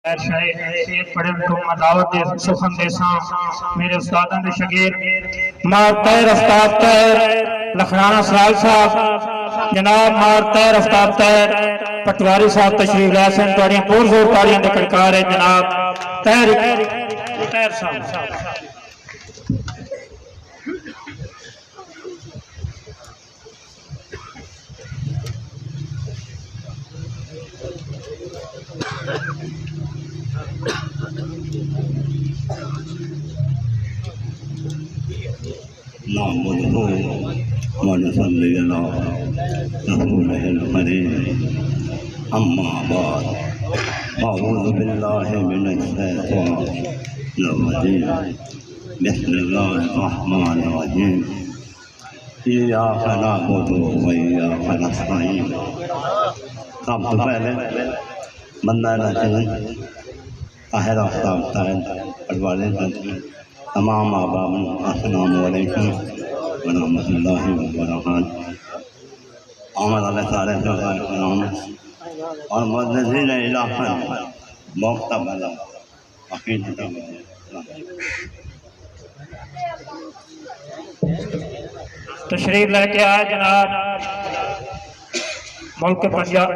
शेर पढ़न तो मदावत दे सुखन देसा मेरे उस्तादां दे शगीर मारतैर उस्ताद तैर लखराना सराल साहब जनाब मारतैर उस्ताद तैर पटवारी साहब तशरीफ लाए सन तुहाड़ियां बहुत जोर तालियां दे कड़कार है जनाब तैर साहब अम्मा बाद अऊज़ु बिल्लाहि मिनश शैतानिर रजीम बिस्मिल्लाहिर रहमानिर रहीम इय्याका नअबुदु व इय्याका नस्तईन। सबसे पहले बंदा ना चाहिए ताहिर साहब पटवारी तमाम आबाब अस्सलाम वालेकुम व रहमतुल्लाहि व बरकातहू। आमद अल्लाह सारे सलाम और मुअज़्ज़िज़ीन इलाहा मुक़्तबला अक़ीदत तशरीफ लेके आए जनाब मुल्क पंजाब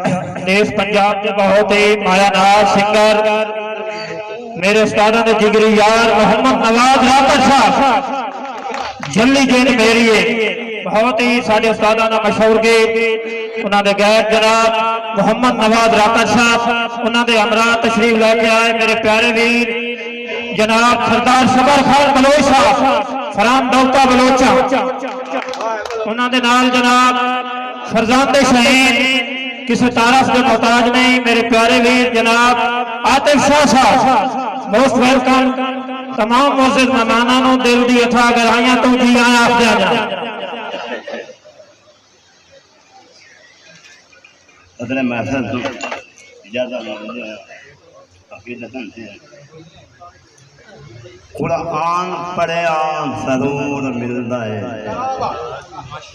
देश पंजाब के बहुत ही मायानाज सिंगर मेरे उस्तादा ने जिगरी यार मोहम्मद नवाज राकर साहब जल्ली जेन मेरी बहुत ही साढ़े उस्तादा ना मशहूर गीत उन्होंने गैर जनाब मोहम्मद नवाज राकर साहब उन्होंने हमरा तशरीफ लेके आए मेरे प्यारे वीर जनाब सरदार सबर खान बलोच साहब फराम दौलता बलोचा उन्होंने नाल जनाब फरजांदे शहीद किसी तारफ के मोहताज नहीं मेरे प्यारे वीर जनाब आतिफ शाह साहब मोस्ट वेलकम तमाम मोअज़्ज़िज़ मेहमानां दिल दी अथा गहराइयां तो जी आया आप जा अदर महफिल तो ज़्यादा अक़ीदतन से कुरान पढ़िया जरूर मिलता है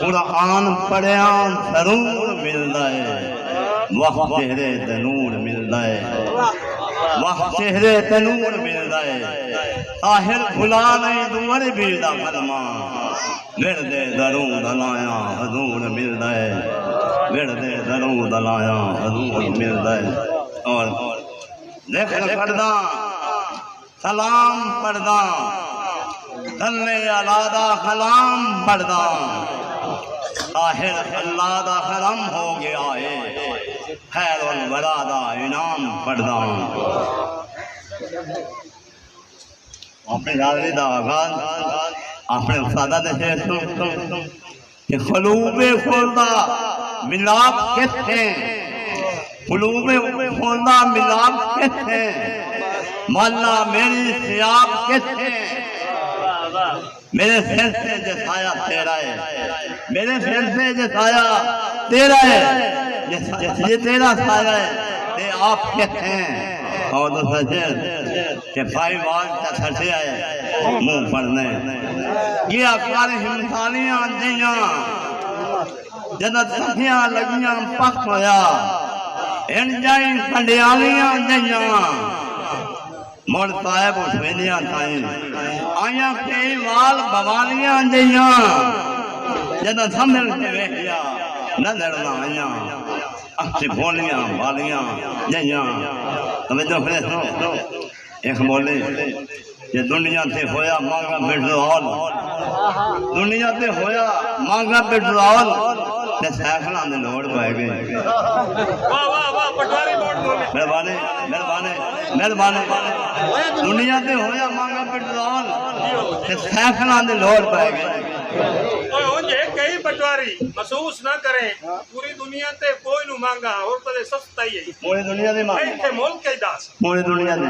कुरान पढ़िया जरूर मिलता है वह चेहरे ते नूर मिलता है वह चेहरे ते नूर मिलता है आखिर भुला नहीं दुआर भी दा कलमा मिलदे दरूद लाया हजूर मिलता है मिलदे दरूद लाया हजूर मिलता है। और देख पढ़दा सलाम पढ़दा धन्ने अलादा कलाम पढ़दा आखिर अल्लाह दा करम हो गया है खैरुल वरा दा इनाम पढ़दा अपने हाज़री दा आगाज़ अपने उस्तादा दे शेर सुन कि क़ुलूबे खुलदा मिलाप किथे क़ुलूबे खुलदा मिलाप किथे मौला मेरी सियाब किथे मेरे सिर से जसाया तेरा है मेरे सिर से जसाया तेरा है ये तेरा साया है ते आप किथे और तो सच के भाई वाल का सचे आए मुंह पड़ने ये अकार हिमसालियां दियां जन्नत सखियां लगियां पक होया इन जाई खंडियालियां दियां मुड़ तायब उठवेलियां ताई आया कई वाल बवालियां दियां जन्नत समझ के वेखिया नजर ना आया अच्छी बोलियां वालियां दियां तुम्हें जो फिर सुनो एक बोले ये दुनिया से होया मांगा पेट्रोल दुनिया से होया मांगा पेट्रोल ते सैकड़ों दे लोड पाए गए वाह वाह वाह पटवारी लोड बोले मेहरबानी मेहरबानी मेहरबानी दुनिया से होया मांगा पेट्रोल ते सैकड़ों दे लोड पाए गए कई पटवारी महसूस ना करें पूरी दुनिया ते कोई नु मांगा और पहले सस्ता ही है पूरी दुनिया दे मांगा इथे मुल्क के दास पूरी दुनिया दे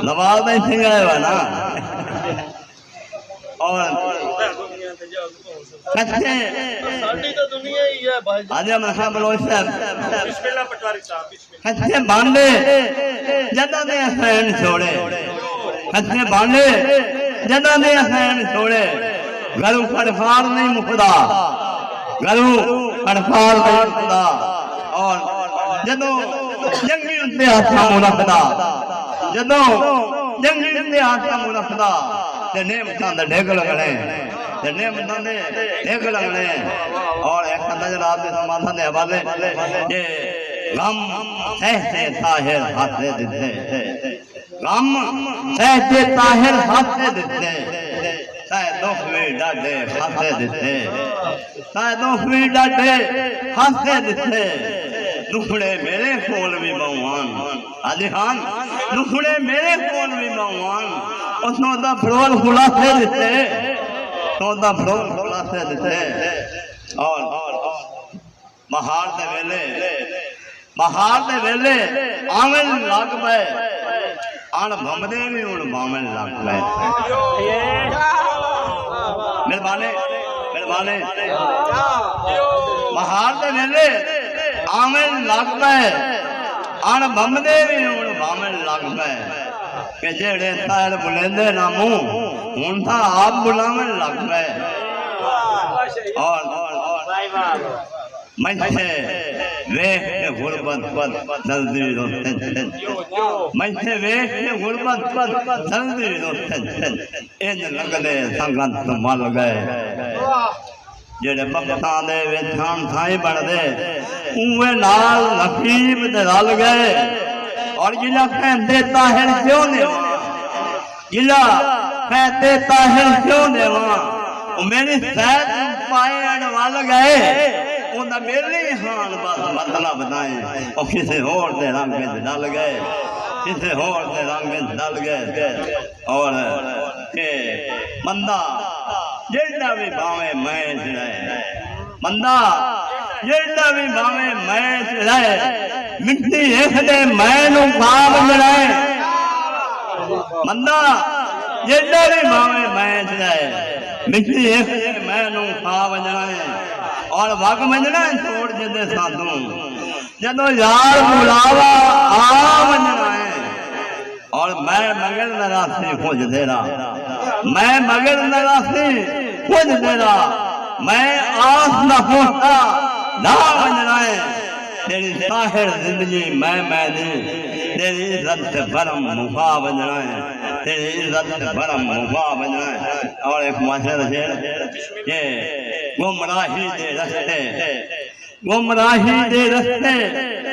नवाज नहीं सिंह आया ना और दुनिया ते जाओ कच्चे साडी तो दुनिया ही है भाई आज हम साहब बलोच साहब बिस्मिल्लाह पटवारी साहब बिस्मिल्लाह कच्चे बांधे जदा ने हसैन छोड़े कच्चे बांधे जदा ने हसैन छोड़े घरू फड़फाड़ नहीं मुकदा घरू फड़फाड़ नहीं मुकदा और जदों जंगी उत्ते हाथा मुंह रखदा जदों जंगी उत्ते हाथा मुंह रखदा ते नेमतां दे ढेग लगणे ते नेमतां दे ढेग लगणे और एक जनाब दे समाधा दे हवाले ये गम सहते ताहिर हाथे दिते गम सहते ताहिर हाथे दिते ताए दुख भी डाडे हाथे दिते ताए दुख भी डाडे हाथे दिते दुखड़े मेरे कोल भी बहुआन आदि खान दुखड़े मेरे कोल भी बहुआन उसनों दा फरोल खुलासे दिते तो दा फरोल खुलासे दिते और महार दे वेले आवन लग पे अण भमदे भी हुण बावन लग पे मेहरबानी महार दे वेले आवन लग पे अण भमदे भी हुण बावन लग पे कि जेड़े ताल बुलेंदे ना मुंह हुण तां आप बुलावन लग पे और मैंने वेख के गुरबत जल्दी रोते मैंने वेख के गुरबत जल्दी रोते इन लगदे संगत मल गए जेड़े बख्तां दे विछाण थाई बनदे उवे नाल नसीब दे रल गए और जिला कहंदे ताहिर क्यों देवा जिला कहंदे ताहिर क्यों देवा मेरी सैद पायण वल गए उन्हें मेरे हाल मतलब बताए और किसी होर दे रंग में डल गए किसी होर दे रंग में डल गए और के बंदा जेड़ा भी भावे मैं चढ़ाए बंदा जेड़ा भी भावे मैं चढ़ाए मिट्टी एक दे मैं नू खाब चढ़ाए बंदा जेड़ा भी भावे मैं चढ़ाए मिट्टी एक दे मैं नू खाब चढ़ाए और वग मंजना छोड़ जदे साधु जदों यार बुलावा आ मंजना है और मैं मगर नरासी खोज देरा मैं मगर नरासी खोज देरा मैं आस न होता ना मंजना है तेरी ताहिर जिंदगी मैं नहीं तेरी इज्जत से भरम मुफा बजना है तेरी इज्जत से भरम मुफा बजना है और एक माशरे से ये गुमराही दे रस्ते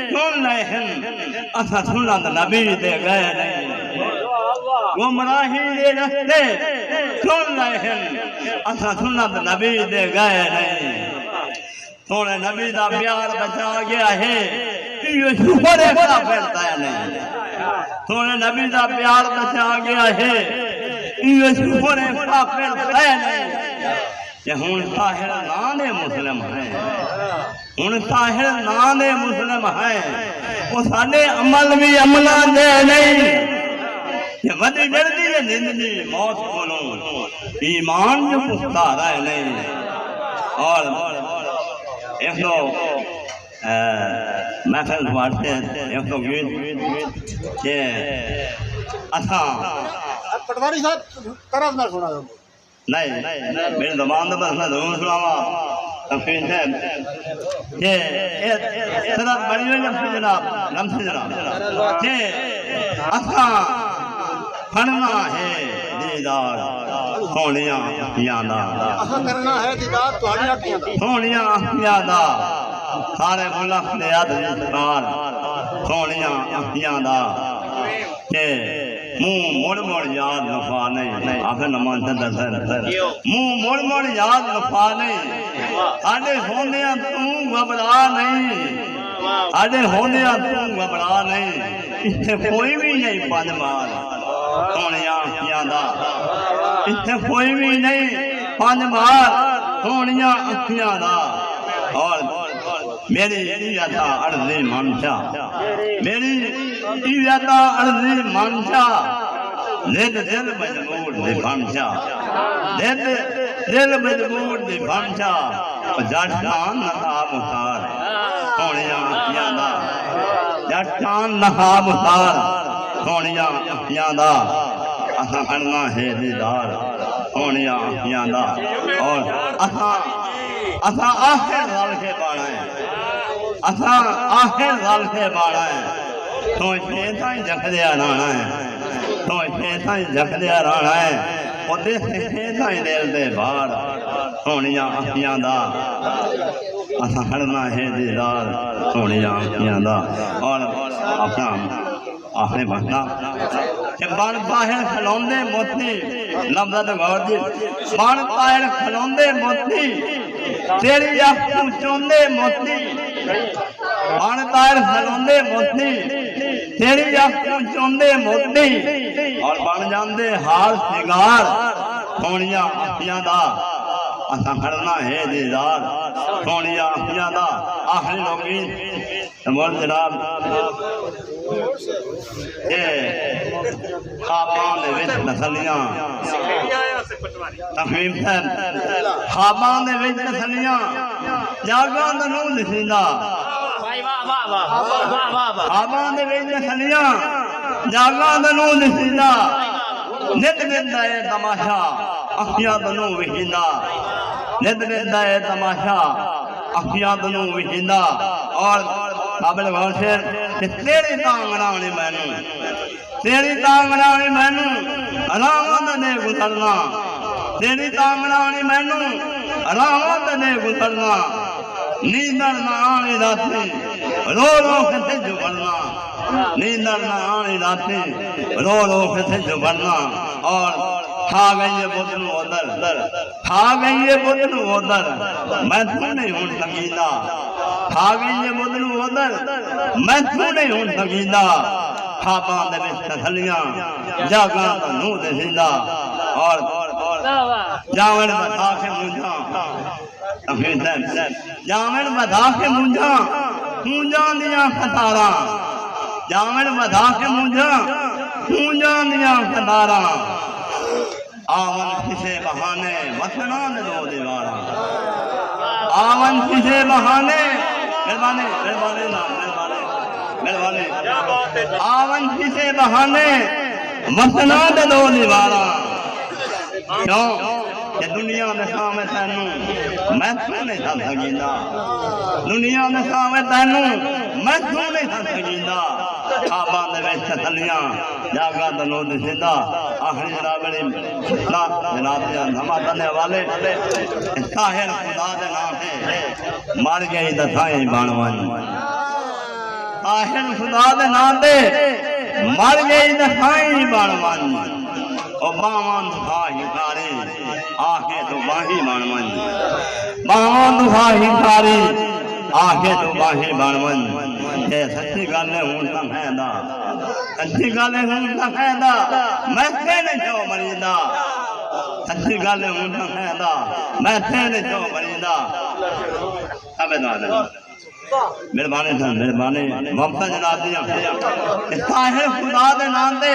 सुन रहे हैं असा सुनत नबी दे गए नहीं गुमराही दे रस्ते सुन रहे हैं असा सुनत नबी दे गए नहीं सोने नबी का प्यार बचा गया है ये शुक्र है का फैलता है नहीं सोने नबी का प्यार बचा गया है ये शुक्र है का फैलता है नहीं कि हुण ताहिर नां दे मुस्लिम है हुण ताहिर नां दे मुस्लिम है वो साडे अमल भी अमला दे नहीं ये वदी डरदी है जिंदगी मौत कोलों ईमान जो पुख्ता रहे नहीं और एक तो महफिल बांटते हैं एक तो गीत ये अच्छा पटवारी साहब तरफ ना सुना दो नहीं मेरे जबान तो बस मैं जरूर सुनावा तफसील है ये तरफ बड़ी हुई नमसे जनाब ये अच्छा फड़ना है दीदार सोनिया अखियां दा करना है दीदार तुम्हारी अखियां दा सोनिया अखियां दा सारे मुल्क दे याद सरकार सोनिया अखियां दा के मुंह मुड़ याद नफा नहीं आखिर नमान मुंह मुड़ याद नफा नहीं आडे होंदियां तू घबरा नहीं आडे होंदियां तू घबरा नहीं इत्थे कोई भी नहीं पंज मार सोनिया अखियां दा इत्थे कोई भी नहीं पंज मार सोनिया अखियां दा और मेरी यादा अर्जी मनसा मेरी यादा अर्जी मनसा दिल मजबूर दे बनसा दिल मजबूर दे बनसा जटान नहाब उतार सोनिया अखियां दा जटान नहाब उतार सोनिया अखियां दा असा करना है दीदार सोनिया अखियां दा और असा आखिर रल के पाना है असा आखिर गल से बाड़ा है तो शेता ही जखदिया राणा है तो शेता ही जखदिया राणा है ओदे शेता ही दिल दे बाहर सोनिया अखियां दा असा हड़ना है दीदार सोनिया अखियां दा और अपना आपने बनना बन बाहर खिलौंदे मोती लफ्ज़ तो गौर जी बन बाहर खिलौंदे मोती तेरी अखों चोंदे मोती बन बाहर खिलौंदे मोती तेरी अखों चोंदे मोती और बन जांदे हार सिंगार सोनिया अखियां दा असा खड़ना है दीदार सोनिया अखियां दा आखिरी लोगी मोर जनाब खाबां दे विच नसलियां तफहीम साहब खाबां दे विच नसलियां जागां दा नूं दिसींदा खाबां दे विच नसलियां जागां दा नूं दिसींदा नित वेंदा है तमाशा अखियां दा नूं विहिंदा नित वेंदा है तमाशा अखियां दा नूं विहिंदा और काबिल गौर से तेरी तांगना ने मैनू तेरी तांगना ने मैनू अलामत ने गुजरना तेरी तांगना ने मैनू अलामत ने गुजरना नींदर ना आने राती रो रो के से जुबरना नींदर ना आने राती रो रो के से जुबरना और खा गई ये बुद्ध उधर खा गई ये बुद्ध उधर मैं तू नहीं हूं सकींदा खा गई ये बुद्ध उधर मैं तू नहीं हूं सकींदा खाबां दे विच तसलियां जागां दा नूं दिसींदा और जावण बता के मुंझा जावण बता के मुंझा मुंझा दियां खतारां जावण बता के मुंझा मुंझा दियां खतारां आवन किसे बहाने वतना दे दो दीवारा आवन किसे बहाने मेहरबानी मेहरबानी ना मेहरबानी मेहरबानी आवन किसे बहाने वतना दे दो दीवारा क्यों ये दुनिया में सामने तैनू मैं तू नहीं था सकींदा दुनिया में सामने तैनू मैं तू नहीं था सकींदा खाबां दे विच तसलियां जागां दा नूं दिसींदा आखिरी जनाब जनाब नमाज़ दे हवाले साहिर खुदा दे नाम है मर गई दसाई बाणवन साहिर खुदा दे नाम दे मर गई दसाई बाणवन ओ बावन दुखाही कारी आखे तो बाही बाणवन बावन दुखाही कारी आखे तो बाही बाणवन ये सच्ची गल है हुण तां हैंदा सच्ची गल है हुण तां हैंदा मैं तेने जो मरींदा सच्ची गल है हुण तां हैंदा मैं तेने जो मरींदा अबेदान मेहरबानी सन मेहरबानी ममता जनाब दियां साहिर खुदा दे नाम दे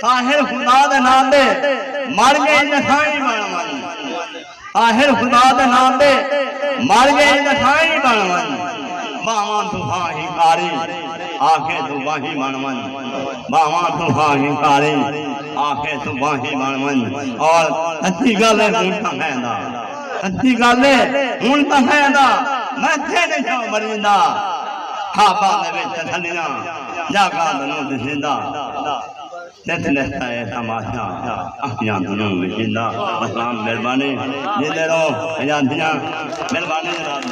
साहिर खुदा दे नाम दे मर गई नसाई बाणवन साहिर खुदा दे नाम दे मर गई नसाई बाणवन बावां दुखाही कारी आखे तू बाही बाणवन बावां दुखाही कारी आखे तू बाही बाणवन और सच्ची गल है हुण तां हैंदा सच्ची गल है हुण तां हैंदा मैं तेरे जो मरींदा खाबां दे विच तसलियां जागां दा नूं दिसींदा नित नस्ता है तमाशा अखियां दा नूं विहिंदा। मेहरबानी जिंदे रहो आजादियां मेहरबानी जनाब।